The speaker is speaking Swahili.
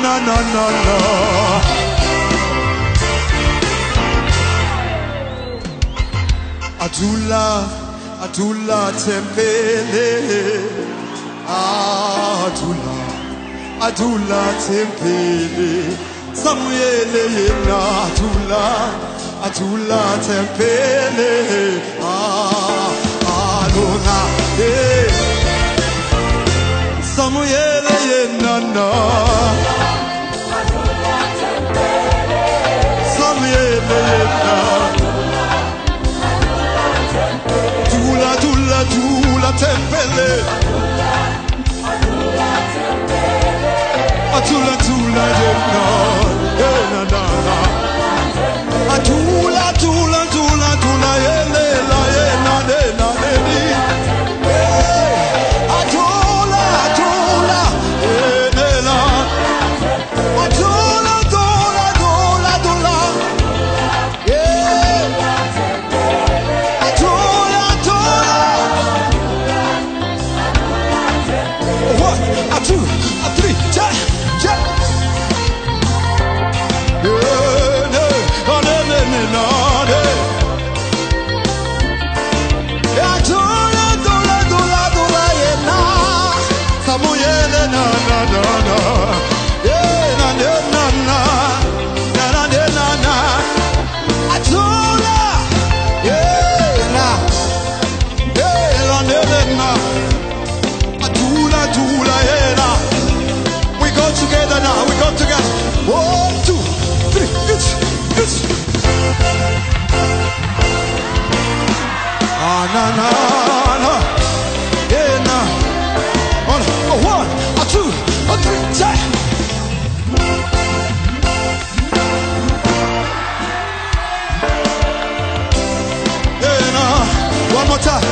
na na na na. Atula, atula tempele. Atula, atula tempele. Samuele yena atula, atula tempele. Alona, Samuele yena na. Samuele yena. Tula, tula, tula tempele. Atula, tula yena. Na na na. Atula, tula, tula, tula yele la yena de na de ni. Atula, atula yele la. Atula, tula, tula, tula. Yeah. Atula, tula. 1, 2, 3, check, check. We go together now, we go together. 1, 2, 3, it's. Ah, na na na, yeah na. 1, 2, 3, check. Yeah na. One more time.